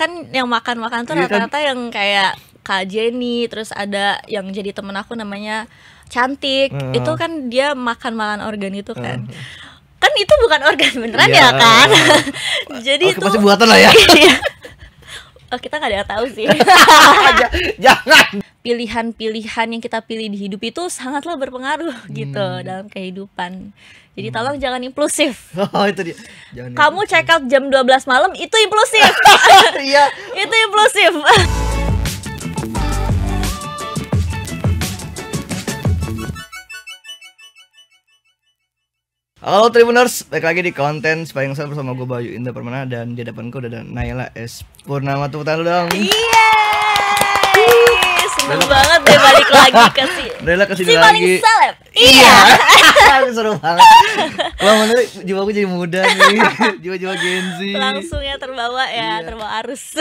kan yang makan-makan tuh Iya kan? rata-rata yang kayak Kak Jenny, terus ada yang jadi temen aku namanya Cantik. Itu kan dia makan organ itu kan. Kan itu bukan organ beneran Iya. ya kan? Jadi Oke, itu pasti buatan lah ya. Iya. Oh, kita nggak ada yang tahu sih. Jangan. Pilihan-pilihan yang kita pilih di hidup itu sangatlah berpengaruh gitu dalam kehidupan. Jadi tolong jangan impulsif. Oh, itu dia. Jangan Kamu check out jam 12 malam itu impulsif. Iya. Itu impulsif. Halo Tribuners, balik lagi di konten Sepanjang Sel bersama gue Bayu Indah Permana. Dan di depanku udah ada Naila S. Purnama, tepuk tangan lu dong. Yeay, seneng banget deh balik lagi ke Naila kesini si lagi. paling seleb. Iya. Seru banget. Wah, mana jiwaku jadi muda nih. Jiwa-jiwa Gen Z. Langsung ya terbawa ya, Iya. terbawa arus.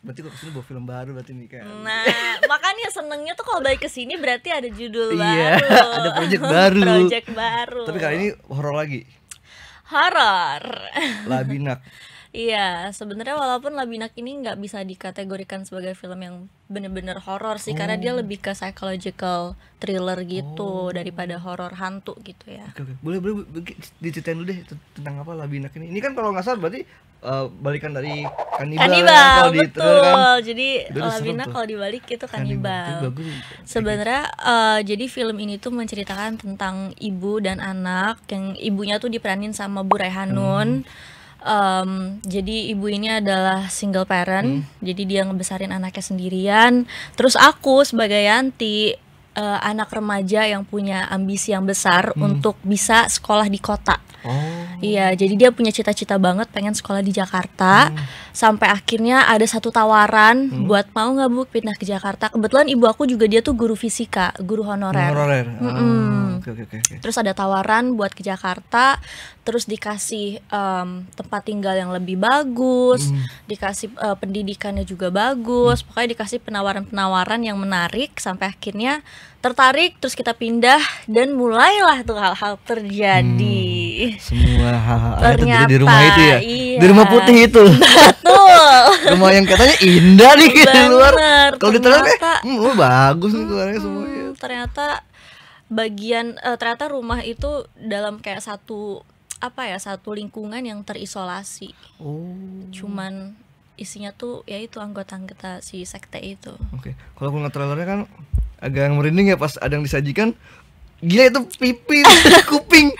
Berarti gue kesini bawa film baru berarti nih kan. Nah, makanya senengnya tuh kalau balik ke sini berarti ada judul Iya, baru. ada project baru. Project baru. Tapi kali ini horor lagi. horor. Labinak. Iya, sebenarnya walaupun Labinak ini nggak bisa dikategorikan sebagai film yang bener-bener horor sih, karena dia lebih ke psychological thriller gitu daripada horor hantu gitu ya. Oke. Boleh diceritain dulu deh tentang apa Labinak ini. Ini kan kalau nggak salah berarti balikan dari kanibal. Kanibal, kalau di betul. trailer kan. Jadi Itu udah serem Labinak tuh. kalau dibalik itu Itu kanibal. bagus. Sebenarnya jadi film ini tuh menceritakan tentang ibu dan anak yang ibunya tuh diperanin sama Bu Rehanun. Jadi ibu ini adalah single parent, jadi dia ngebesarin anaknya sendirian. Terus aku sebagai Yanti, anak remaja yang punya ambisi yang besar untuk bisa sekolah di kota. Iya, jadi dia punya cita-cita banget pengen sekolah di Jakarta. Sampai akhirnya ada satu tawaran buat mau nggak Bu pindah ke Jakarta. Kebetulan ibu aku juga dia tuh guru fisika, guru honorer. Oke. Terus ada tawaran buat ke Jakarta, terus dikasih tempat tinggal yang lebih bagus, dikasih pendidikannya juga bagus, pokoknya dikasih penawaran-penawaran yang menarik sampai akhirnya tertarik, terus kita pindah dan mulailah tuh hal-hal terjadi. Semua hal-hal Ternyata, terjadi di rumah itu ya. iya. Di rumah putih itu. Betul. Rumah yang katanya indah nih di luar. Bener, Kalau di trailer ternyata- bagus nih keluarnya semuanya. Ternyata ternyata rumah itu dalam kayak satu lingkungan yang terisolasi. Cuman isinya tuh yaitu anggota-anggota si sekte itu. Oke. Kalau aku ngeliat trailernya kan agak merinding ya pas ada yang disajikan. Gila itu pipi, kuping.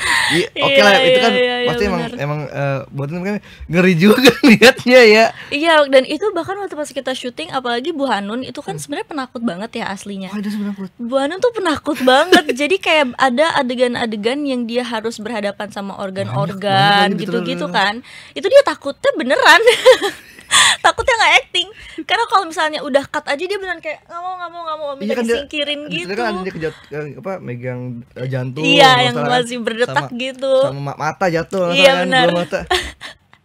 Oke lah, itu kan Iya, pasti bener. emang buatan kan ngeri juga lihatnya ya. Iya, dan itu bahkan waktu pas kita syuting, apalagi Bu Hanun itu kan sebenarnya penakut banget ya aslinya. Wah, itu sebenarnya Bu Hanun tuh penakut banget. Jadi kayak ada adegan-adegan yang dia harus berhadapan sama organ-organ banget gitu-gitu betul. kan. Itu dia takutnya beneran. Takutnya nggak acting. Karena kalau misalnya udah cut aja dia beneran kayak nggak mau minta kan dia- disingkirin di gitu. trailer kan ada dia megang jantung. Iya, kalau yang salah kan. masih berdetak gitu. Sama mata jatuh. Iya, kan, benar. dua mata.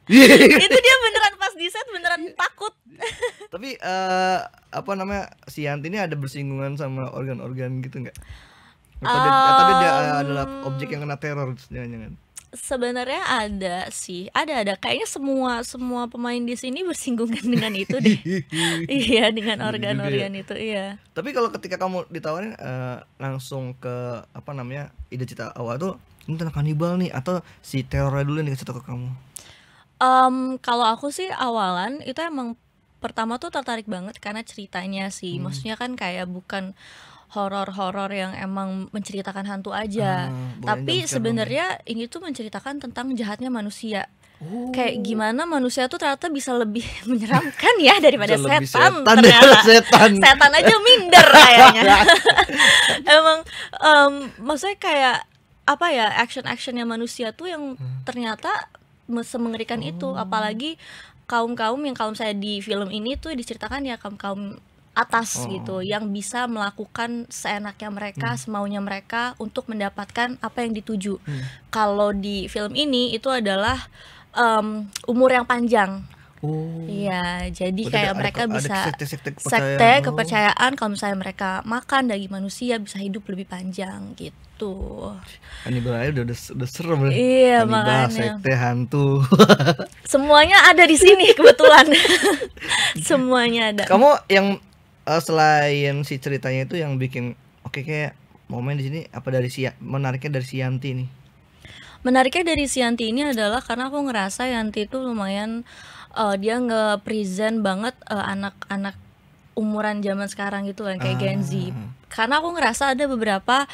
Itu dia beneran pas di set beneran takut. Tapi si Yanti ini ada bersinggungan sama organ-organ gitu nggak? Atau dia adalah objek yang kena teror jangan-jangan. Sebenarnya ada sih, ada kayaknya semua pemain di sini bersinggungan dengan itu deh. Iya, dengan organ-organ itu, iya. Tapi kalau ketika kamu ditawarin langsung ke ide cita awal tuh ini tentang kanibal nih atau si terornya dulu yang dikasih tau ke kamu? Kalau aku sih awalan itu emang pertama tuh tertarik banget karena ceritanya sih, maksudnya kan kayak bukan horor-horor yang emang menceritakan hantu aja, Bukan tapi jumpscare sebenarnya ini tuh menceritakan tentang jahatnya manusia. Kayak gimana manusia tuh ternyata bisa lebih menyeramkan ya daripada Bisa lebih setan setan ternyata. daripada setan. Setan aja minder kayaknya. Emang maksudnya kayak apa ya, action-actionnya manusia tuh yang ternyata semengerikan itu, apalagi kaum-kaum yang kalau saya di film ini tuh diceritakan ya kaum-kaum atas gitu yang bisa melakukan seenaknya mereka, semaunya mereka untuk mendapatkan apa yang dituju. Kalau di film ini itu adalah umur yang panjang. Oh. Iya, jadi Berarti kayak ada mereka bisa sekte-sekte sekte kepercayaan. Oh. kepercayaan kalau misalnya mereka makan daging manusia bisa hidup lebih panjang gitu. Kanibal aja udah serem ya. Iya, Kanibal, makanya sekte, hantu. semuanya ada di sini kebetulan. Semuanya ada. Kamu yang selain si ceritanya itu yang bikin oke kayak momen di sini apa dari menariknya dari si Yanti nih? Menariknya dari si Yanti ini adalah karena aku ngerasa Yanti itu lumayan dia nge-present banget anak-anak umuran zaman sekarang gitu kan kayak Gen Z. Karena aku ngerasa ada beberapa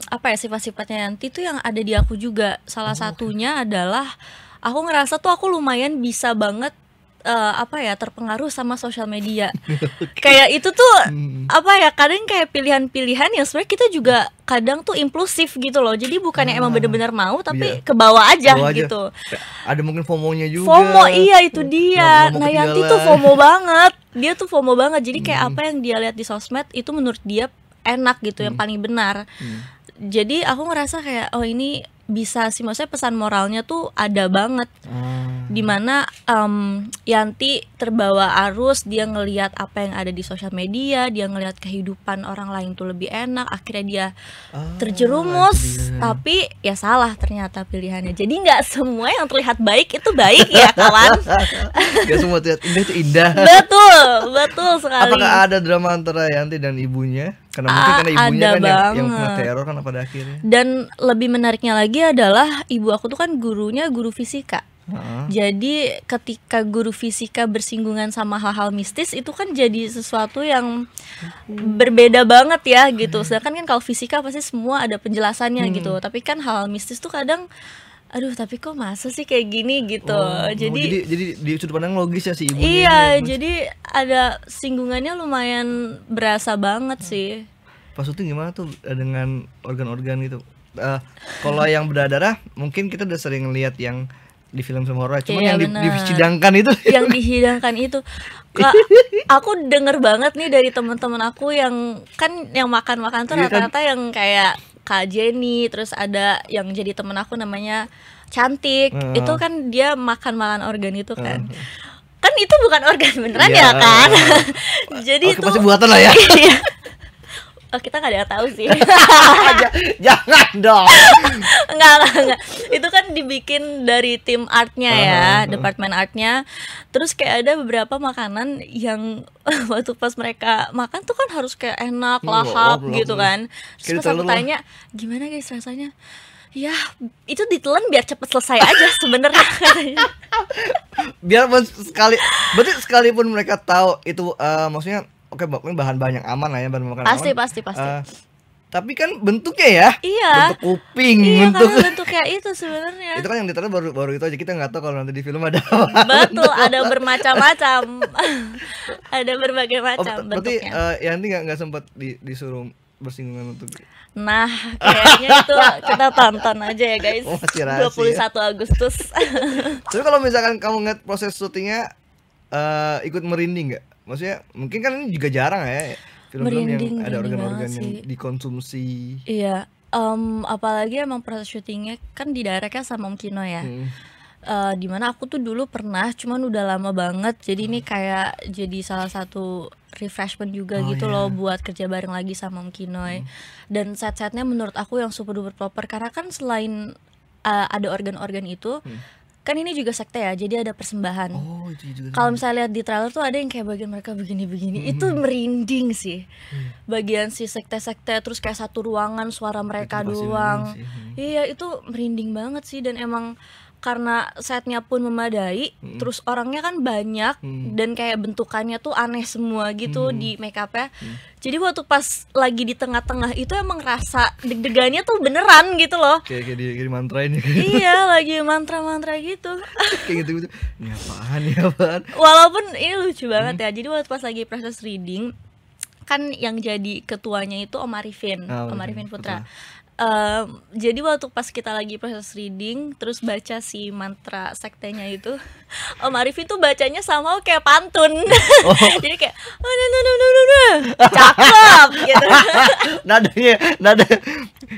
apa ya sifat-sifatnya Yanti tuh yang ada di aku juga. Salah satunya adalah aku ngerasa tuh aku lumayan bisa banget apa ya terpengaruh sama sosial media. Kayak itu tuh apa ya kadang kayak pilihan-pilihan yang sebenarnya kita juga kadang tuh impulsif gitu loh. Jadi bukannya emang bener-bener mau tapi ke bawah aja gitu. Ada mungkin FOMO-nya juga. FOMO iya itu dia. Nah Yanti tuh FOMO banget. Dia tuh FOMO banget. Jadi kayak apa yang dia lihat di sosmed itu menurut dia enak gitu yang paling benar. Jadi aku ngerasa kayak oh ini bisa sih maksudnya pesan moralnya tuh ada banget. Dimana Yanti terbawa arus, dia ngelihat apa yang ada di sosial media, dia ngelihat kehidupan orang lain tuh lebih enak, akhirnya dia terjerumus, tapi ya salah ternyata pilihannya. Jadi nggak semua yang terlihat baik itu baik ya kawan. Nggak semua terlihat indah itu indah. Betul sekali. Apakah ada drama antara Yanti dan ibunya? Karena mungkin karena ibunya kan yang kena teror kan pada akhirnya. Dan lebih menariknya lagi adalah ibu aku tuh kan gurunya guru fisika. Jadi ketika guru fisika bersinggungan sama hal-hal mistis itu kan jadi sesuatu yang berbeda banget ya gitu. Sedangkan kan kalau fisika pasti semua ada penjelasannya gitu. Tapi kan hal mistis tuh kadang aduh tapi kok masa sih kayak gini gitu. Jadi di sudut pandang logis ya si ibunya. Iya, jadi ada singgungannya lumayan berasa banget sih. Pas syuting gimana tuh dengan organ-organ gitu? Kalau yang berdarah mungkin kita udah sering lihat yang di film horor, cuman yang disidangkan itu yang dihidangkan itu aku denger banget nih dari teman-teman aku yang kan yang makan-makan tuh rata-rata yang kayak Kak Jenny, terus ada yang jadi temen aku namanya Cantik, itu kan dia makan organ itu kan. Kan itu bukan organ beneran ya kan. Jadi itu pasti buatan lah ya. Oh, kita nggak ada yang tahu sih. Jangan dong. Enggak. Itu kan dibikin dari tim artnya ya, departemen artnya. Terus kayak ada beberapa makanan yang waktu pas mereka makan tuh kan harus kayak enak, lahap gitu kan. Terus pas aku tanya, gimana guys rasanya? Ya, itu ditelan biar cepet selesai aja sebenarnya. Biar berarti sekalipun mereka tahu itu maksudnya oke, bahan-bahan yang aman lah ya, bahan makanan pasti. Tapi kan bentuknya ya, bentuk kuping, bentuk kayak itu sebenarnya. Itu kan yang ditaruh baru itu aja, kita nggak tahu kalau nanti di film ada Betul, ada bermacam-macam. Ada berbagai macam bentuknya. Berarti Yanti nggak sempat disuruh bersinggungan untuk. Nah, kayaknya itu kita tonton aja ya guys. 21 Agustus. Tapi kalau misalkan kamu ngeliat proses syutingnya ikut merinding nggak? Maksudnya mungkin kan ini juga jarang ya film-film yang ada organ-organ yang dikonsumsi. Iya, apalagi emang proses syutingnya kan di directnya sama Om Kino ya. Dimana aku tuh dulu pernah, cuman udah lama banget. Jadi ini kayak jadi salah satu refreshment juga gitu loh buat kerja bareng lagi sama Om Kinoy. Dan set-setnya menurut aku yang super duper proper karena kan selain ada organ-organ itu kan ini juga sekte ya, jadi ada persembahan. Kalau misalnya lihat di trailer tuh ada yang kayak bagian mereka begini-begini, itu merinding sih. Bagian si sekte-sekte terus kayak satu ruangan suara mereka doang. Iya, itu merinding banget sih. Dan emang karena setnya pun memadai, terus orangnya kan banyak dan kayak bentukannya tuh aneh semua gitu di make up-nya. Jadi waktu pas lagi di tengah-tengah itu emang rasa deg-degannya tuh beneran gitu loh. Kayak di mantra ini. Iya, lagi mantra-mantra gitu. Kayak gitu. Ini apaan? Walaupun ini lucu banget ya. Jadi waktu pas lagi proses reading kan yang jadi ketuanya itu Om Arifin, Om Arifin Putra. Jadi waktu pas kita lagi proses reading terus baca si mantra sektenya itu, Om Arifin tuh bacanya sama kayak pantun. Jadi kayak cakep gitu. Nada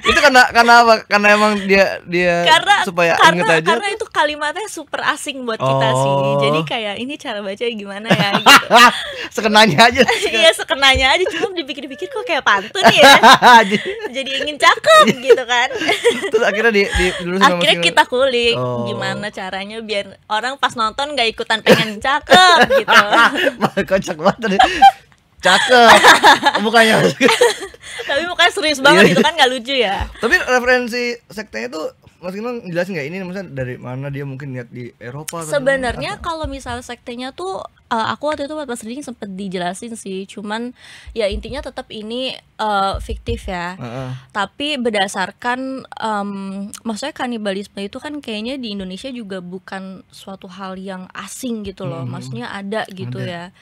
Itu karena apa? Karena emang dia supaya inget aja. Karena itu kalimatnya super asing buat kita sih. Jadi kayak ini cara baca gimana ya gitu. Sekenanya aja. Iya, sekenanya aja, cuma dipikir-pikir kok kayak pantun ya. Jadi ingin cakep gitu kan. Terus akhirnya akhirnya kita kulik gimana caranya biar orang pas nonton gak ikutan pengen cakep gitu. Kocak banget. Cakep mukanya. Tapi mukanya serius banget gitu kan, gak lucu ya. Tapi referensi sektenya tuh Mas Gino jelasin nggak ini maksudnya dari mana dia mungkin lihat di Eropa? Sebenarnya kalau misal sektenya tuh aku waktu itu pas reading sempet dijelasin sih, cuman ya intinya tetap ini fiktif ya. Tapi berdasarkan maksudnya kanibalisme itu kan kayaknya di Indonesia juga bukan suatu hal yang asing gitu loh. Maksudnya ada gitu ya.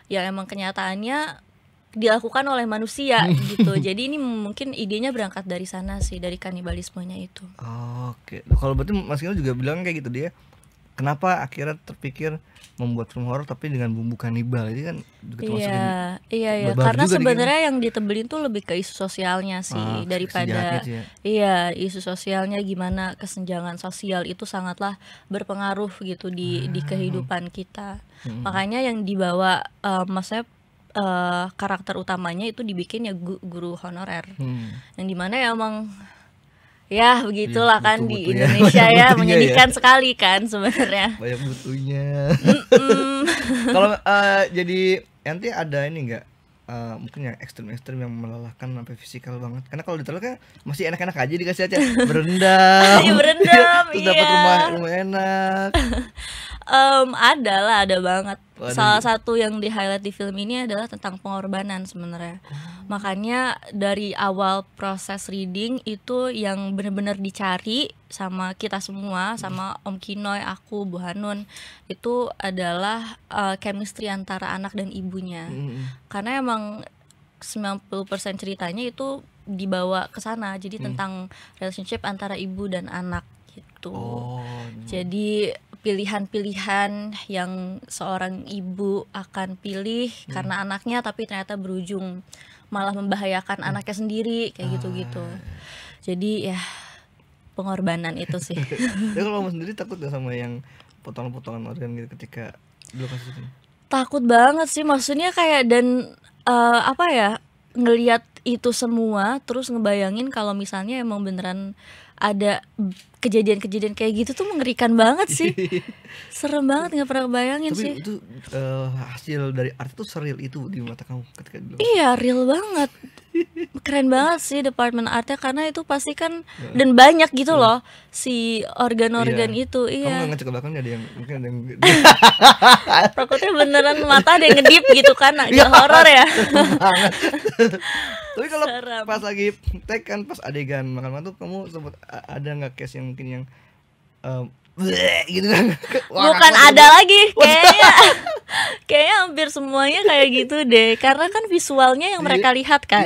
Ya emang kenyataannya dilakukan oleh manusia gitu. Jadi ini mungkin idenya berangkat dari sana sih, dari kanibalismenya itu. Oke. Kalau berarti Mas Gino juga bilang kayak gitu dia. Kenapa akhirnya terpikir membuat film horor tapi dengan bumbu kanibal? Ini kan juga termasuk iya. Karena sebenarnya yang ditebelin tuh lebih ke isu sosialnya sih daripada isu sosialnya gimana kesenjangan sosial itu sangatlah berpengaruh gitu di kehidupan kita. Makanya yang dibawa maksudnya karakter utamanya itu dibikin ya guru honorer, yang dimana ya emang ya begitulah kan di Indonesia ya menyedihkan sekali kan sebenarnya. Banyak butuhnya. Kalau jadi nanti ada ini enggak mungkin yang ekstrem yang melelahkan sampai fisikal banget, karena kalau ditaruh kan masih enak-enak aja dikasih aja berendam. Terus dapat rumah enak. Ada banget. Salah satu yang di highlight di film ini adalah tentang pengorbanan sebenarnya. Makanya dari awal proses reading itu yang benar-benar dicari sama kita semua, sama Om Kinoy, aku, Bu Hanun, itu adalah chemistry antara anak dan ibunya. Karena emang 90% ceritanya itu dibawa ke sana. Jadi tentang relationship antara ibu dan anak gitu. Jadi pilihan-pilihan yang seorang ibu akan pilih karena anaknya, tapi ternyata berujung malah membahayakan anaknya sendiri kayak gitu-gitu. Jadi ya pengorbanan itu sih. Ya kalau kamu sendiri takut gak sama yang potongan-potongan organ gitu ketika dulu kasus ini? Takut banget sih, maksudnya kayak dan apa ya, ngelihat itu semua terus ngebayangin kalau misalnya emang beneran ada kejadian-kejadian kayak gitu tuh mengerikan banget sih. Serem banget, nggak pernah kebayangin sih. Tapi itu hasil dari art itu seril itu di mata kamu ketika dulu? Iya, real banget. Keren banget sih departemen artnya, karena itu pasti kan dan banyak gitu loh si organ-organ itu. Kamu ngecek ke belakang ada yang mungkin ada yang takutnya beneran mata ada yang ngedip gitu kan, agak horor ya. Tapi kalau pas lagi take kan pas adegan makan tuh kamu sempat ada nggak case yang mungkin yang gitu kan? Bukan ada lagi, kayaknya hampir semuanya kayak gitu deh, karena kan visualnya yang mereka lihat kan.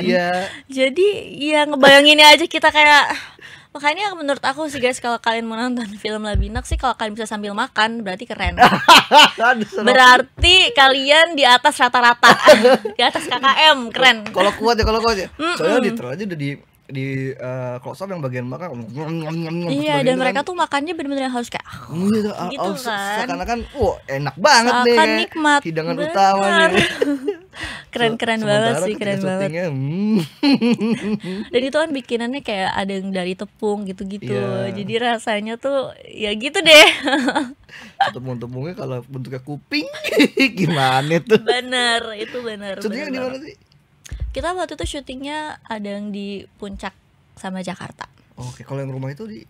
Jadi ya ngebayanginnya aja kita kayak, makanya menurut aku sih guys, kalau kalian mau nonton film Labinak sih, kalau kalian bisa sambil makan berarti keren. Berarti kalian di atas rata-rata, di atas KKM, keren. Kalau kuat ya. Soalnya literal aja udah di close up yang bagian makan. Iya, dan mereka tuh makannya bener-bener harus kayak gitu kan. Seakan-akan enak banget nih, nikmat, hidangan utama nih. Keren banget sih, keren banget. Dan itu kan bikinannya kayak ada yang dari tepung gitu-gitu. Jadi rasanya tuh ya gitu deh. Tepung-tepungnya kalau bentuknya kuping gimana tuh? Bener, itu bener. Syutingnya di mana sih? Kita waktu itu syutingnya ada yang di Puncak sama Jakarta. Oke, kalau yang rumah itu di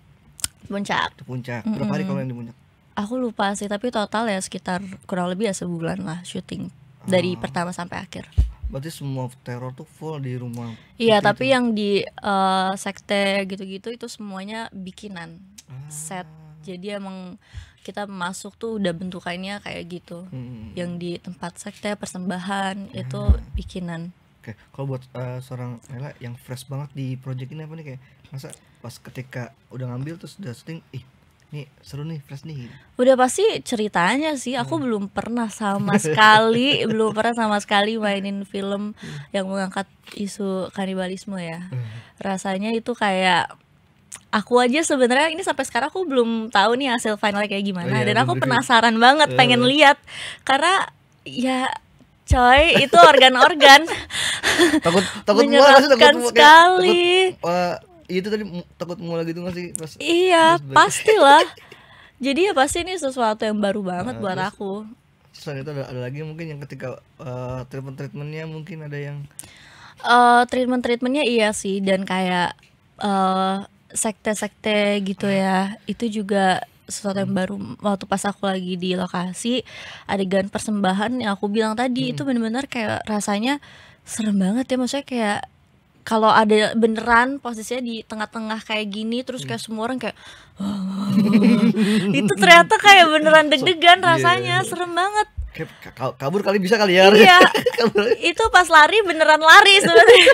Puncak. Di Puncak. Berapa hari kalau yang di Puncak? Aku lupa sih, tapi total ya sekitar kurang lebih ya sebulan lah syuting dari pertama sampai akhir. Berarti semua teror tuh full di rumah? Iya, tapi yang di sekte gitu-gitu itu semuanya bikinan set. Jadi emang kita masuk tuh udah bentukannya kayak gitu. Yang di tempat sekte persembahan itu bikinan. Oke, kalau buat seorang Nela yang fresh banget di project ini apa nih, kayak masa pas ketika udah ngambil terus udah syuting, nih seru nih, fresh nih. Udah pasti ceritanya sih, aku belum pernah sama sekali, belum pernah sama sekali mainin film yang mengangkat isu kanibalisme ya. Rasanya itu kayak aku aja sebenarnya ini sampai sekarang aku belum tahu nih hasil finalnya kayak gimana, Oh iya, dan aku belum review. penasaran banget pengen lihat karena ya coy itu organ-organ Takut mual nggak sih? menyeramkan sekali. Itu tadi takut mual gitu nggak sih pas Iya, flashback? pastilah. Jadi ya pasti ini sesuatu yang baru banget buat terus aku. selain itu ada lagi mungkin yang ketika treatmentnya mungkin ada yang Treatmentnya iya sih, dan kayak sekte-sekte gitu ya, itu juga sesuatu yang baru. Waktu pas aku lagi di lokasi, adegan persembahan yang aku bilang tadi itu benar-benar kayak rasanya serem banget ya, maksudnya kayak kalau ada beneran posisinya di tengah-tengah kayak gini terus kayak semua orang kayak itu ternyata kayak beneran deg-degan rasanya, serem banget. kayak kabur kali bisa kali ya. Iya, Kabur. itu pas lari beneran lari sebenarnya.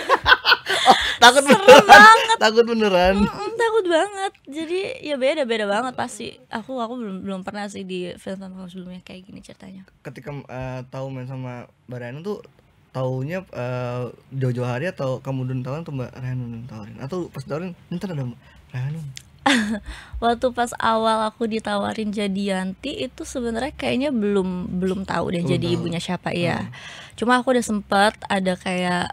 Takut Serem beneran. banget. Takut beneran. Takut banget. Jadi ya beda banget pasti. Aku belum pernah sih di film sebelumnya kayak gini ceritanya. Ketika tahu main sama Mbak Ranu tuh taunya jauh-jauh hari atau kamu dulu tawarin atau Mbak Ranu tawarin atau pas tawarin ntar ada Mbak Ranu. Waktu pas awal aku ditawarin jadi Yanti itu sebenarnya kayaknya belum tahu deh jadi ibunya siapa ya. Cuma aku udah sempet ada kayak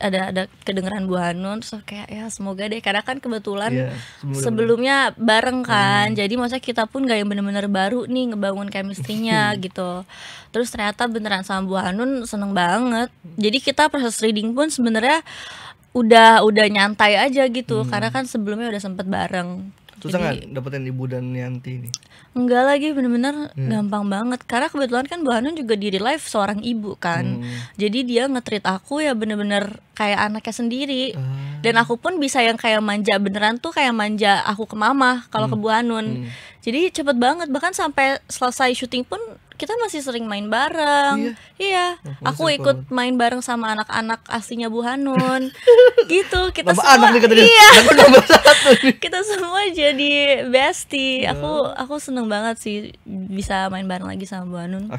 ada kedengeran Bu Hanun, terus kayak ya semoga deh, karena kan kebetulan sebelumnya bareng kan, jadi maksudnya kita pun gak yang bener-bener baru nih ngebangun chemistry-nya gitu. Terus ternyata beneran sama Bu Hanun seneng banget, jadi kita proses reading pun sebenarnya udah nyantai aja gitu, karena kan sebelumnya udah sempet bareng. Susah nggak dapetin Ibu dan Yanti ini? Enggak lagi, bener-bener gampang banget. Karena kebetulan kan Bu Hanun juga di real life seorang ibu kan. Jadi dia nge-treat aku ya bener-bener kayak anaknya sendiri. Dan aku pun bisa yang kayak manja beneran tuh, kayak manja aku ke mama kalau ke Bu Hanun. Jadi cepet banget, bahkan sampai selesai syuting pun kita masih sering main bareng. Iya, aku ikut main bareng sama anak-anak aslinya Bu Hanun. Gitu, kita Nambah semua. anak nih katanya. Iya. Nambah satu nih. Kita semua jadi bestie. Aku seneng banget sih bisa main bareng lagi sama Bu Hanun.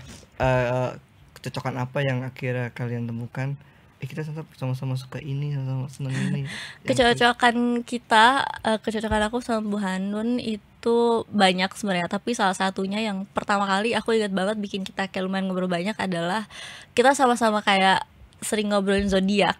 Kecocokan apa yang akhirnya kalian temukan? Kita tetap sama-sama suka ini, sama seneng ini. Kecocokan kita, kecocokan aku sama Bu Hanun itu banyak sebenarnya, tapi salah satunya yang pertama kali aku ingat banget bikin kita kayak lumayan ngobrol banyak adalah kita sama-sama kayak sering ngobrolin zodiak.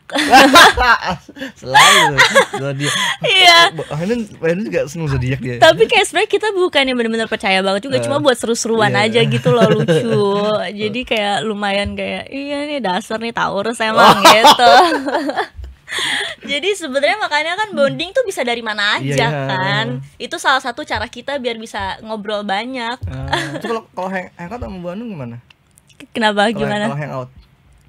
Selalu zodiak. Iya. Hanun juga seneng zodiak dia. Tapi kayak sebenarnya kita bukan yang benar-benar percaya banget juga, cuma buat seru-seruan aja gitu loh, lucu. Jadi kayak lumayan kayak iya nih dasar nih Taurus emang gitu. Jadi sebenarnya makanya kan bonding tuh bisa dari mana aja kan. Itu salah satu cara kita biar bisa ngobrol banyak. Itu kalau hangout sama Bu Hanun gimana? Kenapa gimana? Kalau hangout.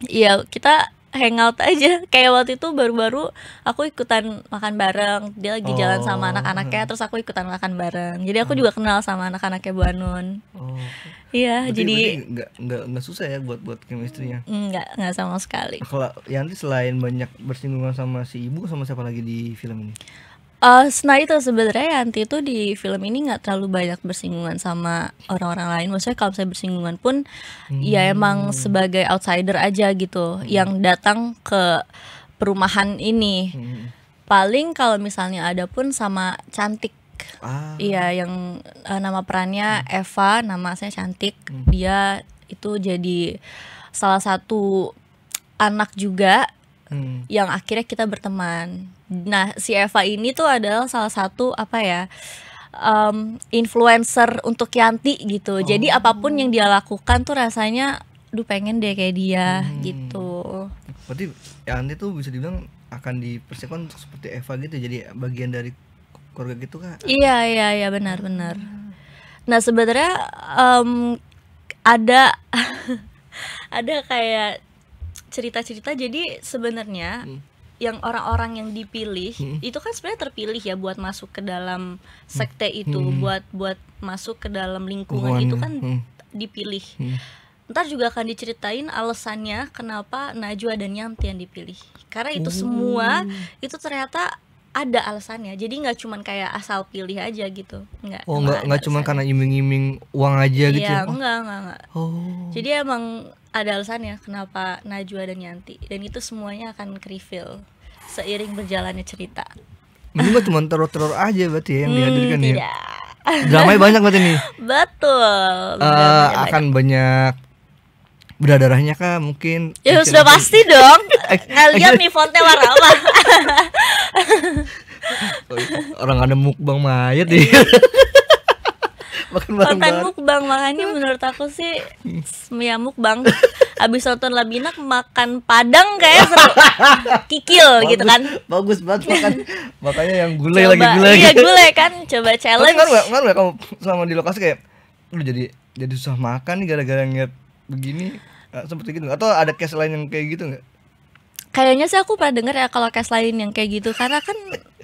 Iya, kita hangout aja. Kayak waktu itu baru-baru aku ikutan makan bareng. Dia lagi jalan sama anak-anaknya, terus aku ikutan makan bareng. Jadi aku juga kenal sama anak-anaknya Bu Hanun. Iya, jadi nggak susah ya buat chemistry-nya. Nggak sama sekali. Kalau Yanti selain banyak bersinggungan sama si ibu, sama siapa lagi di film ini? Nah itu sebenarnya Yanti itu di film ini nggak terlalu banyak bersinggungan sama orang-orang lain. Maksudnya kalau saya bersinggungan pun ya emang sebagai outsider aja gitu, yang datang ke perumahan ini. Paling kalau misalnya ada pun sama Cantik. Iya, yang nama perannya Eva, nama saya Cantik. Dia itu jadi salah satu anak juga yang akhirnya kita berteman. Nah, si Eva ini tuh adalah salah satu influencer untuk Yanti gitu. Jadi apapun yang dia lakukan tuh rasanya pengen deh kayak dia gitu. Berarti Yanti tuh bisa dibilang akan dipersiapkan untuk seperti Eva gitu, jadi bagian dari keluarga gitu kan? Iya benar. Nah sebenarnya ada ada kayak cerita-cerita. Jadi sebenarnya yang orang-orang yang dipilih itu kan sebenarnya terpilih ya buat masuk ke dalam sekte itu, buat masuk ke dalam lingkungan itu kan dipilih. Ntar juga akan diceritain alasannya kenapa Najwa dan Yanti yang dipilih. Karena itu semua itu ternyata ada alasannya. Jadi nggak cuman kayak asal pilih aja gitu. Nggak. Oh, emang nggak ada cuma alasannya. karena iming-iming uang aja gitu Iya, ya. Oh. enggak. Oh. Jadi emang ada alasannya kenapa Najwa dan Yanti, dan itu semuanya akan ke-reveal seiring berjalannya cerita. Ini mah cuma teror-teror aja berarti ya yang dihadirkan ya. Tidak. Dramanya banyak berarti nih. Betul. Akan banyak berdarahnya kah mungkin? Ya Action sudah apa? pasti dong. Nggak lihat nih fontnya warna apa. Orang ada mukbang mayat nih. Makan Konten bareng-bareng. mukbang, makanya menurut aku sih ya mukbang. Abis nonton Labinak makan padang kayak seru. Kikil gitu kan. Bagus banget makan. Makanya yang gulai Coba, lagi gulai. iya gitu. gulai kan, coba Tapi challenge. ngaruh gak kamu selama di lokasi kayak lu jadi susah makan nih gara-gara ngeliat begini, seperti gitu atau ada case lain yang kayak gitu nggak? Kayaknya sih aku pernah denger ya kalau case lain yang kayak gitu, karena kan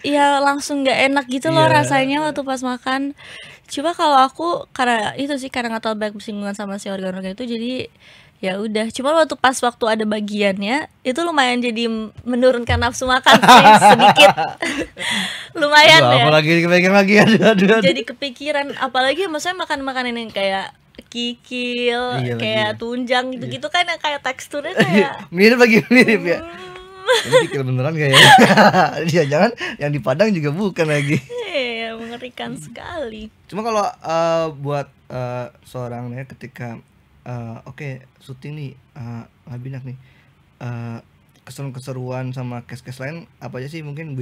ya langsung nggak enak gitu loh Iya. rasanya waktu pas makan. Coba kalau aku karena itu sih, karena nggak terlalu banyak bersinggungan sama si organ-organ itu, jadi ya udah. Cuma waktu ada bagiannya itu lumayan jadi menurunkan nafsu makan sih sedikit. Lumayan Aduh, ya. apalagi kepengen lagi aduh. Jadi kepikiran, apalagi maksudnya makan makanan yang kayak kikil, Iya, kayak lagi ya. tunjang gitu-gitu kan, yang kayak teksturnya kayak mirip ya. Ini kikil beneran kayak ya. Dia jangan yang di Padang juga bukan lagi. iya, mengerikan sekali. Cuma kalau buat seorang ya ketika oke, syuting nih Labinak nih, keseruan sama kes-kes lain apa aja sih, mungkin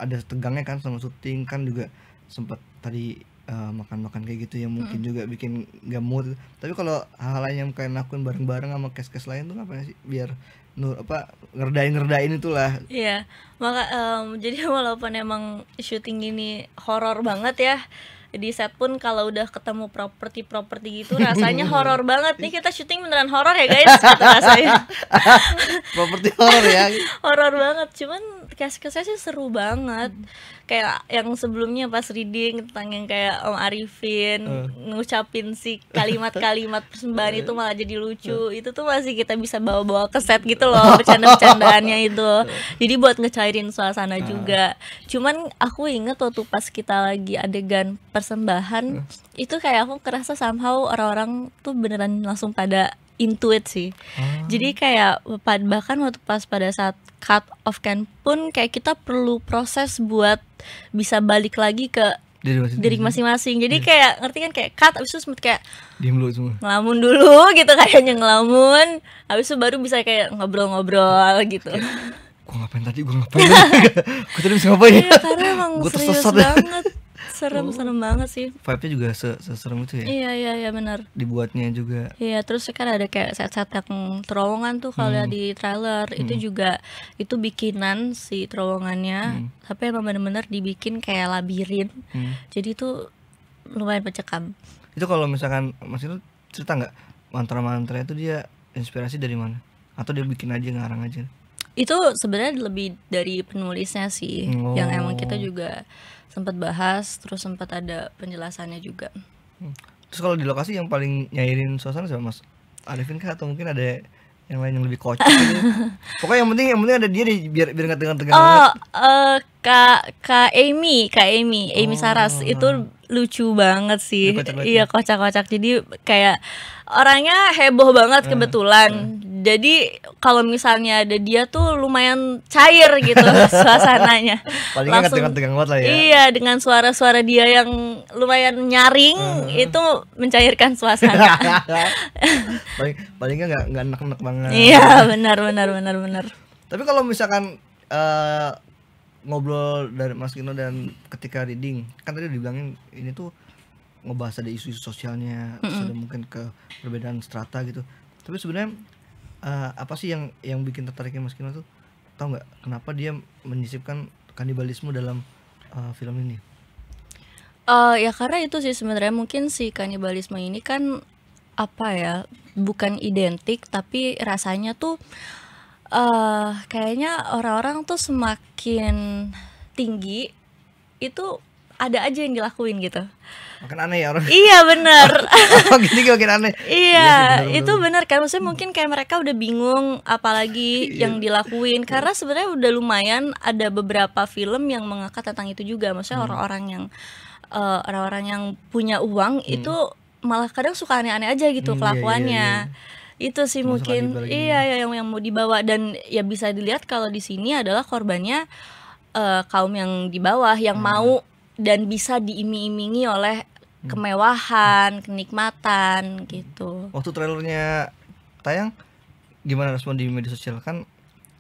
ada tegangnya kan sama syuting kan, juga sempat tadi makan-makan kayak gitu yang mungkin juga bikin gak mood. Tapi kalau hal-hal lain yang kalian lakuin bareng-bareng sama kes-kes lain tuh ngapain sih biar ngerdain itulah. Iya, maka jadi walaupun emang syuting ini horor banget ya, di set pun kalau udah ketemu properti gitu rasanya horor banget. Nih kita syuting beneran horor ya guys, gitu rasanya. Properti horor ya. Horor banget, cuman kes-kesnya sih seru banget. Kayak yang sebelumnya pas reading tentang yang kayak Om Arifin ngucapin si kalimat-kalimat persembahan itu malah jadi lucu. Itu tuh masih kita bisa bawa-bawa ke set gitu loh, bercanda-bercandaannya itu. Jadi buat ngecairin suasana juga. Cuman aku inget waktu pas kita lagi adegan persembahan, itu kayak aku kerasa somehow orang-orang tuh beneran langsung pada intuit sih. Jadi kayak bahkan waktu pas pada saat cut off can pun kayak kita perlu proses buat bisa balik lagi ke diri masing-masing. Jadi kayak ngerti kan, kayak cut abis itu sempet kayak diem dulu semua. ngelamun dulu gitu, kayaknya ngelamun, abis itu baru bisa kayak ngobrol-ngobrol gitu. Gua ngapain tadi? Gua tadi bisa ngapain ya? Iya, karena emang Gua serius tersesat ya. banget. Serem banget sih. Vibe-nya juga seserem itu ya. Iya benar. Dibuatnya juga. Iya, terus kan ada kayak set-set yang terowongan tuh kalau lihat di trailer, itu juga itu bikinan si terowongannya, tapi emang bener-bener dibikin kayak labirin. Jadi itu lumayan mencekam. Itu kalau misalkan Mas itu cerita nggak mantra-mantra itu dia inspirasi dari mana? Atau dia bikin aja, ngarang aja? Itu sebenarnya lebih dari penulisnya sih, yang emang kita juga sempat bahas, terus sempat ada penjelasannya juga. Terus kalau di lokasi yang paling nyairin suasana siapa, Mas Arifin kah, atau mungkin ada yang lain yang lebih kocak gitu? Pokoknya yang penting ada dia deh, biar nggak tegang-tegang banget. Kak Amy Saras itu lucu banget sih. Iya, kocak-kocak. Jadi kayak orangnya heboh banget kebetulan. Jadi kalau misalnya ada dia tuh lumayan cair gitu suasananya. Paling nggak tegang-tegang banget lah ya. Iya, dengan suara-suara dia yang lumayan nyaring itu mencairkan suasana. paling nggak enak-enak banget. Iya, benar. Tapi kalau misalkan ngobrol dari Mas Kino dan ketika reading, kan tadi dibilangin ini tuh ngebahas ada isu-isu sosialnya, ada mungkin ke perbedaan strata gitu. Tapi sebenarnya apa sih yang bikin tertariknya Mas Kino tuh? Tahu nggak kenapa dia menyisipkan kanibalisme dalam film ini? Ya karena itu sih sebenarnya, mungkin si kanibalisme ini kan apa ya, bukan identik, tapi rasanya tuh kayaknya orang-orang tuh semakin tinggi itu ada aja yang dilakuin gitu. Makin aneh ya orang. Iya benar. Oh, gini makin aneh. Iya, sih, itu benar kan. Maksudnya mungkin kayak mereka udah bingung apalagi yang dilakuin. Karena sebenarnya udah lumayan ada beberapa film yang mengangkat tentang itu juga. Maksudnya orang-orang yang punya uang itu malah kadang suka aneh-aneh aja gitu kelakuannya. Itu sih Masuk mungkin kanibal iya yang mau dibawa. Dan ya bisa dilihat kalau di sini adalah korbannya kaum yang di bawah yang mau dan bisa diiming-imingi oleh kemewahan, kenikmatan gitu. Waktu trailernya tayang, gimana respon di media sosial? Kan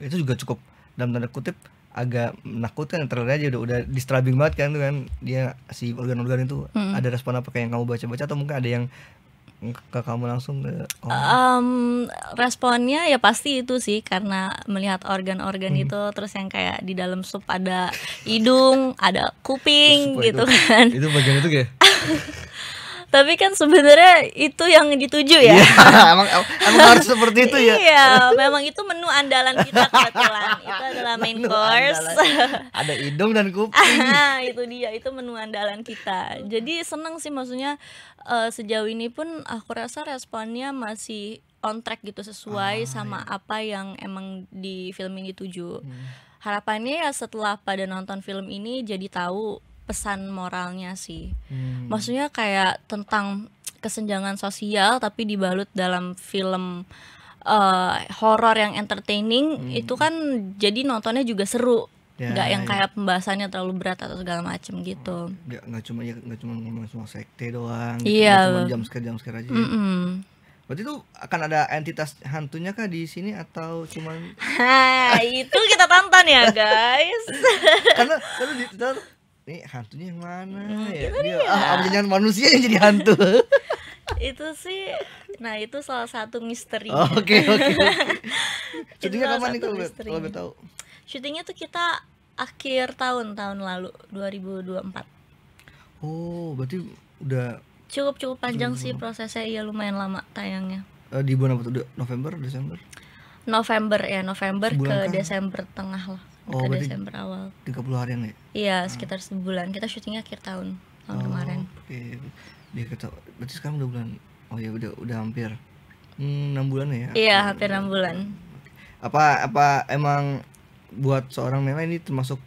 itu juga cukup dalam tanda kutip agak menakutkan, trailernya aja udah disturbing banget kan tuh kan, dia si organ-organ itu. Ada respon apa kayak yang kamu baca-baca atau mungkin ada yang ke kamu langsung ke responnya ya pasti itu sih, karena melihat organ-organ itu, terus yang kayak di dalam sup ada hidung, ada kuping gitu kan. Itu bagian itu kayak Tapi kan sebenarnya itu yang dituju ya. emang harus seperti itu ya. Iya, memang itu menu andalan kita kebetulan. Itu adalah main Menu course. Ada hidung dan kuping. Itu dia, itu menu andalan kita. Jadi seneng sih, maksudnya sejauh ini pun aku rasa responnya masih on track gitu, sesuai sama apa yang emang di film ini tuju. Harapannya ya setelah pada nonton film ini jadi tahu pesan moralnya sih. Maksudnya kayak tentang kesenjangan sosial tapi dibalut dalam film horor yang entertaining. Itu kan jadi nontonnya juga seru. Nggak yang kayak pembahasannya terlalu berat atau segala macem gitu. Nggak cuma ngomong soal sekte doang gitu. Iya. Nggak cuma jam scare aja. Berarti itu akan ada entitas hantunya kah di sini atau cuman Itu kita tonton ya guys. karena di nih hantunya yang mana ya? Dia apa jangan manusia yang jadi hantu? Itu sih, nah itu salah satu misteri. Oke. Itu Syutingnya salah kapan nih satu kalau misteri. boleh tahu? Syutingnya tuh kita akhir tahun lalu 2024. Oh, berarti udah Cukup panjang sih prosesnya, iya lumayan lama tayangnya. di bulan apa tuh? November, Desember? November Sebulan ke kah? Desember tengah lah. Oh, Ke berarti Desember awal. 30 harian ya? Iya, sekitar sebulan. Kita syutingnya akhir tahun kemarin. Oke. Dia kata berarti sekarang udah bulan. Oh ya udah hampir 6 bulan ya? Iya, hampir 6 bulan. Apa emang buat seorang Nela ini termasuk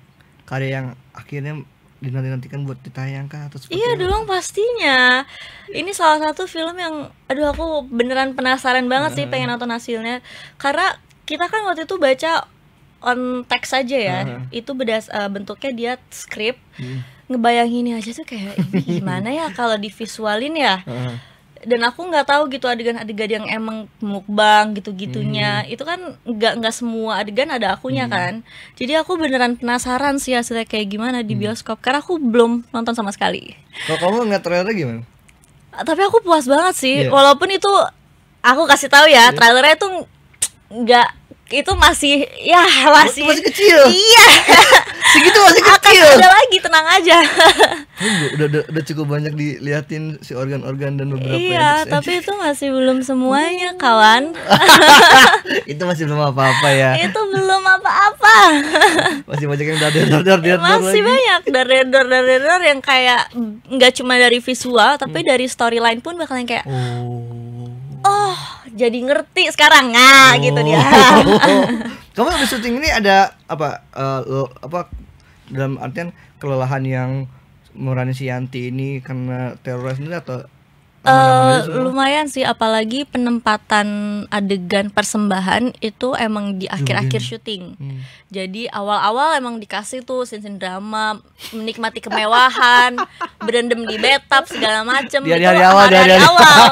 karya yang akhirnya dinanti-nantikan buat ditayangkah atau seperti Iya apa? dong pastinya. Ini salah satu film yang aduh aku beneran penasaran banget sih pengen nonton hasilnya. Karena kita kan waktu itu baca on text aja ya. Itu bentuknya dia skrip. Ngebayanginnya aja tuh kayak ini gimana ya kalau divisualin ya. Dan aku nggak tahu gitu adegan-adegan yang emang mukbang gitu-gitunya. Itu kan nggak semua adegan ada akunya kan. Jadi aku beneran penasaran sih hasilnya kayak gimana di bioskop, karena aku belum nonton sama sekali. Kalau kamu ngeliat trailernya gimana? Tapi aku puas banget sih, walaupun itu aku kasih tahu ya, trailernya itu nggak, itu masih masih kecil. Iya. Segitu masih kecil. Akan ada lagi, tenang aja. Udah cukup banyak diliatin si organ-organ dan beberapa Iya, tapi itu masih belum semuanya, kawan. Itu masih belum apa-apa ya. Itu belum apa-apa. Masih banyak yang dar Masih lagi. banyak dar yang kayak nggak cuma dari visual, tapi dari storyline pun bakalan kayak oh, jadi ngerti sekarang gitu dia. Kamu habis syuting ini ada apa dalam artian kelelahan yang merani si Yanti ini karena teror sendiri atau aman-aman aja semua? Lumayan sih, apalagi penempatan adegan persembahan itu emang di akhir-akhir syuting. Jadi awal-awal emang dikasih tuh scene drama, menikmati kemewahan, berendam di bathtub segala macem. Di Itu hari-hari awal, hari-hari awal.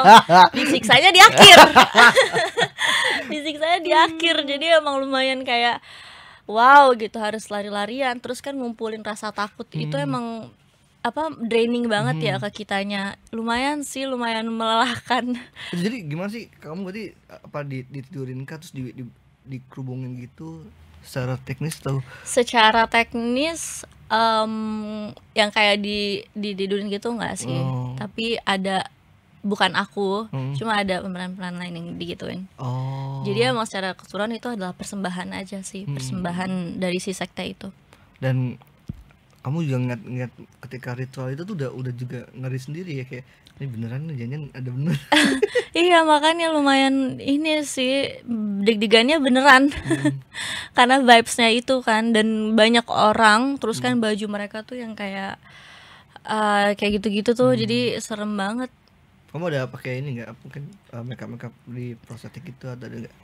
Disiksanya di akhir. Disiksanya di akhir. Jadi emang lumayan kayak wow gitu, harus lari-larian terus kan ngumpulin rasa takut. Itu emang draining banget ya ke kitanya. Lumayan melelahkan. Jadi gimana sih kamu berarti ditidurin kah terus dikerubungin gitu secara teknis atau? Secara teknis yang kayak ditidurin gitu enggak sih. Tapi ada, bukan aku, cuma ada pemeran-pemeran lain yang digituin. Jadi emang secara keseluruhan itu adalah persembahan aja sih, persembahan dari si sekte itu. Dan kamu juga ngeliat ketika ritual itu tuh udah juga ngeri sendiri ya, kayak ini beneran nih, jangan ada bener. Iya, makanya lumayan ini sih, deg-degannya beneran. Karena vibes-nya itu kan, dan banyak orang, terus kan baju mereka tuh yang kayak kayak gitu-gitu tuh, jadi serem banget. Kamu ada pakai ini nggak, mungkin makeup di prostetik gitu atau ada nggak?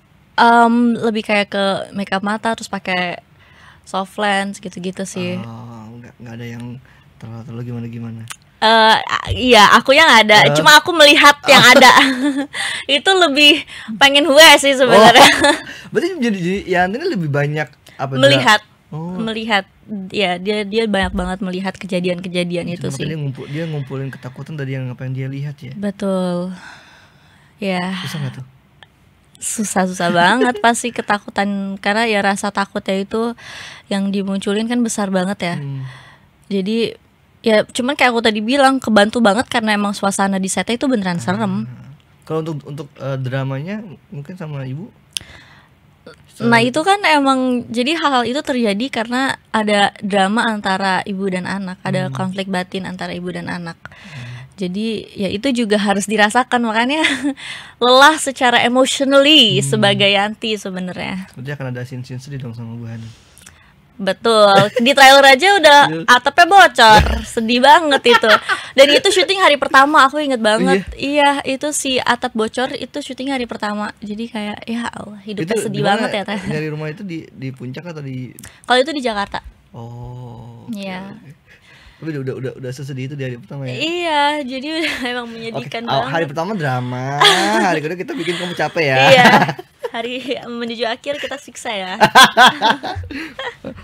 Lebih kayak ke makeup mata, terus pakai soft lens gitu-gitu sih. Nggak ada yang terlalu gimana. Iya, aku yang ada, cuma aku melihat yang ada. Itu lebih pengen sih sebenarnya. Berarti jadi ya ini lebih banyak apa? Melihat ya, dia banyak banget melihat kejadian-kejadian itu sih. Dia ngumpulin ketakutan dari yang apa yang dia lihat ya. Betul. Ya. Susah nggak tuh? Susah banget pasti ketakutan, karena ya rasa takutnya itu yang dimunculin kan besar banget ya. Jadi ya cuman kayak aku tadi bilang, kebantu banget karena emang suasana di setnya itu beneran serem. Kalau untuk dramanya mungkin sama ibu? Nah itu kan emang, jadi hal-hal itu terjadi karena ada drama antara ibu dan anak, ada konflik batin antara ibu dan anak. Jadi ya itu juga harus dirasakan, makanya lelah secara emotionally sebagai Yanti sebenarnya. Berarti akan ada scene sedih dong sama Bu Hani. Betul, di trailer aja udah atapnya bocor, sedih banget itu. Dan itu syuting hari pertama, aku inget banget. Iya, itu si atap bocor itu syuting hari pertama. Jadi kayak ya Allah, hidupnya itu sedih banget ya. Dari rumah itu di puncak atau di? Kalau itu di Jakarta. Oh. Iya. Tapi udah sesedih itu di hari pertama ya? Iya, jadi udah emang menyedihkan banget. Hari pertama drama, hari kedua kita bikin kamu capek ya. Iya. Hari menuju akhir kita siksa ya.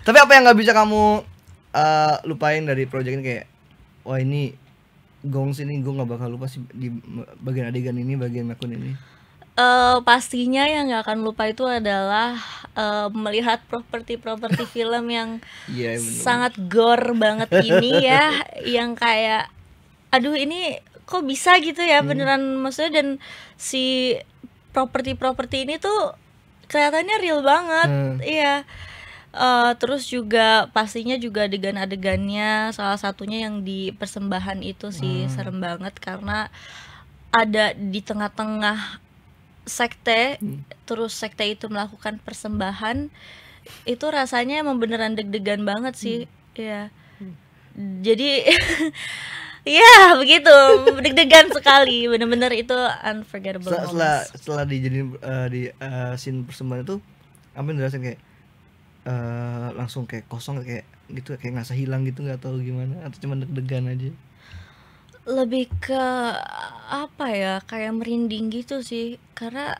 Tapi apa yang nggak bisa kamu lupain dari proyek ini, kayak wah ini gongs ini gue nggak bakal lupa sih di bagian adegan ini, bagian akun ini? Pastinya yang nggak akan lupa itu adalah melihat properti film yang sangat gore banget ini ya, yang kayak aduh ini kok bisa gitu ya, beneran maksudnya. Dan si properti ini tuh kelihatannya real banget. Iya. Terus juga pastinya juga adegan-adegannya, salah satunya yang di persembahan itu sih serem banget, karena ada di tengah-tengah sekte, terus sekte itu melakukan persembahan, itu rasanya emang beneran deg-degan banget sih. Iya. Jadi ya begitu, deg-degan sekali, bener-bener itu unforgettable. Setelah dijadiin di scene persembahan itu, apa yang dirasain, kayak langsung kayak kosong kayak gitu, kayak ngerasa hilang gitu nggak, atau gimana, atau cuma deg-degan aja? Lebih ke apa ya, kayak merinding gitu sih, karena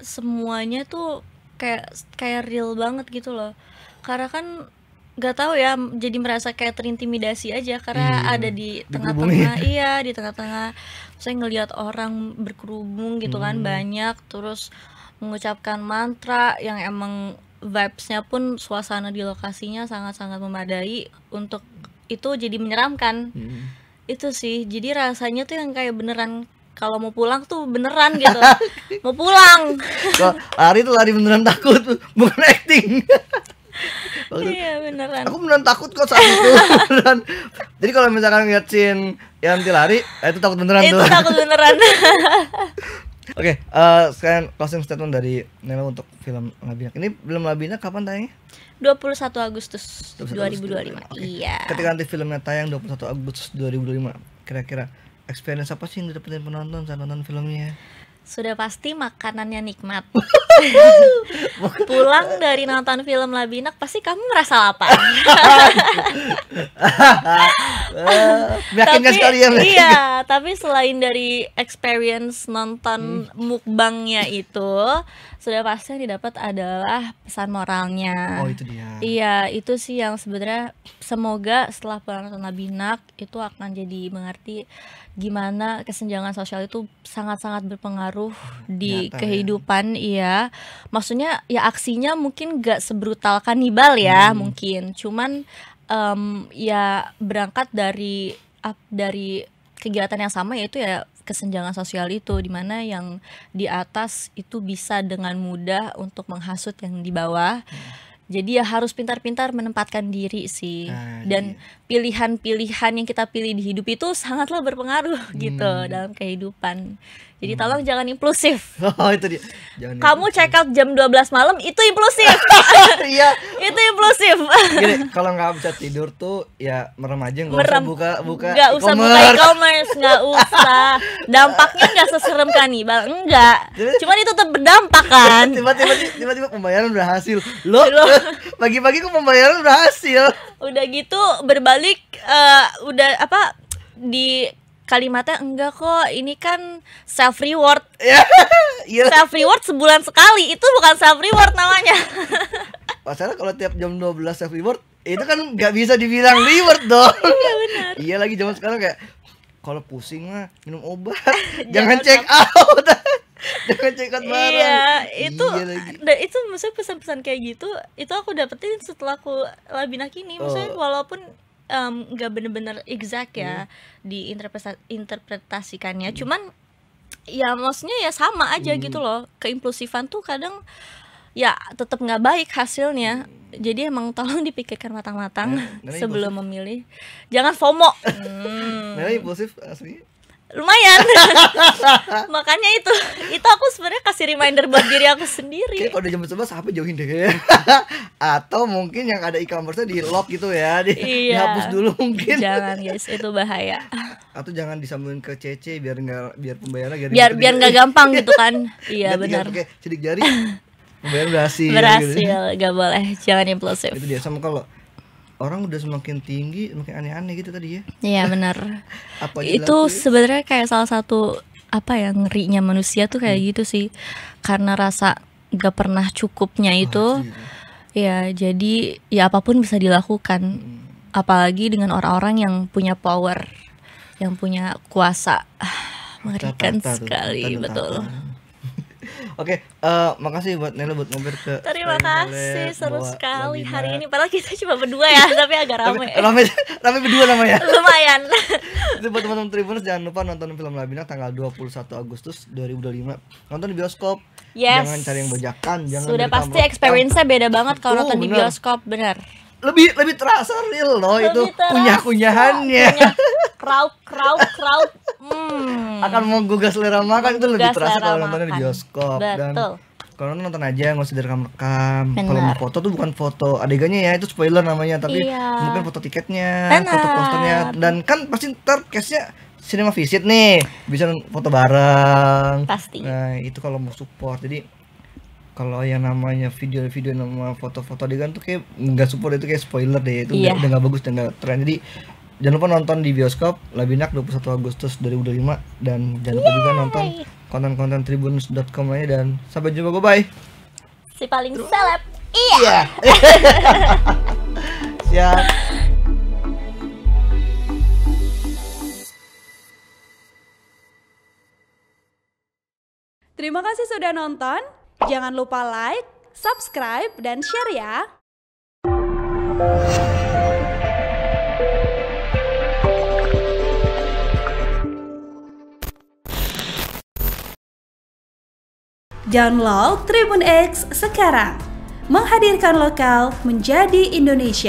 semuanya tuh kayak real banget gitu loh. Karena kan nggak tahu ya, jadi merasa kayak terintimidasi aja karena ada di tengah-tengah. Iya, di tengah-tengah saya ngelihat orang berkerudung gitu kan, banyak, terus mengucapkan mantra yang emang vibes-nya pun, suasana di lokasinya sangat-sangat memadai untuk itu jadi menyeramkan. Itu sih, jadi rasanya tuh yang kayak beneran kalau mau pulang tuh beneran gitu. Mau pulang. Kok lari tuh lari beneran takut, bukan acting. Iya beneran. Aku beneran takut kok saat itu. Beneran. Jadi kalau misalkan ngeliat scene yang lari, itu takut beneran tuh. Itu takut beneran. Oke, sekarang closing statement dari Nela untuk film Labinak. Ini film Labinak kapan tayangnya? 21 Agustus 2025. Okay. Iya. Ketika nanti filmnya tayang 21 Agustus 2025, kira-kira experience apa sih yang didapetin penonton saat nonton filmnya? Sudah pasti makanannya nikmat. Pulang dari nonton film Labinak pasti kamu merasa lapar. Meyakinkan sekali ya. Iya, tapi selain dari experience nonton mukbangnya itu, sudah pasti yang didapat adalah pesan moralnya. Oh itu dia. Iya, itu sih yang sebenarnya semoga setelah pulang nonton Labinak itu akan jadi mengerti gimana kesenjangan sosial itu sangat-sangat berpengaruh di kehidupan. Iya, maksudnya ya aksinya mungkin gak sebrutal kanibal ya, mungkin cuman ya berangkat dari kegiatan yang sama, yaitu ya kesenjangan sosial itu, dimana yang di atas itu bisa dengan mudah untuk menghasut yang di bawah. Jadi ya harus pintar-pintar menempatkan diri sih. Dan pilihan-pilihan yang kita pilih di hidup itu sangatlah berpengaruh gitu dalam kehidupan. Jadi tolong jangan impulsif. Oh itu dia. Jangan Kamu check out jam 12 malam itu impulsif. Iya. Itu impulsif. Gini, kalau nggak bisa tidur tuh ya merem aja, nggak usah buka nggak usah buka e-commerce, nggak usah. Dampaknya nggak seserem kanibal, enggak. Cuman itu tetap berdampak kan. Tiba-tiba pembayaran berhasil. Loh, pagi-pagi kok pembayaran berhasil. Udah gitu berbalik udah apa di kalimatnya enggak kok, ini kan self reward. Self reward sebulan sekali, itu bukan self reward namanya. Masalah kalau tiap jam 12 self reward, itu kan nggak bisa dibilang reward dong. Iya benar. Iya lagi zaman sekarang kayak kalau pusing mah minum obat, jangan check out. Jangan check out bareng. Iya, itu maksudnya pesan-pesan kayak gitu, itu aku dapetin setelah aku Labinak ini. Maksudnya walaupun nggak bener-bener exact ya interpretasikannya, cuman ya maksudnya ya sama aja gitu loh. Keimpulsifan tuh kadang ya tetap nggak baik hasilnya. Jadi emang tolong dipikirkan matang-matang sebelum memilih. Jangan FOMO. Nela impulsif asli. Lumayan. Makanya itu aku sebenarnya kasih reminder buat diri aku sendiri. Kayak kalau udah jam 11 HP jauhin deh. Atau mungkin yang ada e-commerce-nya di lock gitu ya, dihapus dulu mungkin. Jangan guys, itu bahaya. Atau jangan disambungin ke CC biar pembayarannya biar nggak gampang gitu kan. Iya benar. Pakai sidik jari. Pembayaran berhasil. Gak boleh, jangan impulsif. Itu dia, sama kalau orang udah semakin tinggi, semakin aneh-aneh gitu tadi ya. Iya benar. Itu sebenarnya kayak salah satu apa ya ngerinya manusia tuh kayak gitu sih, karena rasa gak pernah cukupnya itu. Ya jadi ya apapun bisa dilakukan, apalagi dengan orang-orang yang punya power, yang punya kuasa. Mengerikan sekali, betul. Oke, makasih buat Nela buat ngobrol ke. Terima kasih, seru sekali hari ini. Padahal kita cuma berdua ya, tapi agak rame. Rame berdua namanya. Lumayan. Itu buat teman-teman Tribuners, jangan lupa nonton film Labinak tanggal 21 Agustus 2025. Nonton di bioskop. Yes. Jangan cari yang bajakan, jangan. Sudah pasti experience-nya beda banget kalau nonton di bioskop, benar. Lebih terasa real loh, itu kunyahannya. Crowd. Akan menggugah selera makan, itu lebih terasa kalau nontonnya di bioskop. Betul. Dan kalau nonton aja nggak usah direkam-rekam. Kalau mau foto tuh bukan foto adegannya ya, itu spoiler namanya, tapi mungkin foto tiketnya, foto posternya, dan kan pasti ntar case-nya cinema visit nih, bisa foto bareng. Pasti. Nah itu kalau mau support. Jadi kalau yang namanya video-video nama foto-foto adegan tuh kayak nggak support, itu kayak spoiler deh, itu udah nggak bagus dan nggak keren. Jadi jangan lupa nonton di bioskop Labinak 21 Agustus 2025, dan jangan lupa juga nonton konten-konten tribuners.com lainnya, dan sampai jumpa, bye-bye. Si paling seleb. Iya. Siap. Terima kasih sudah nonton. Jangan lupa like, subscribe, dan share ya. Download Tribun X sekarang. Menghadirkan lokal menjadi Indonesia.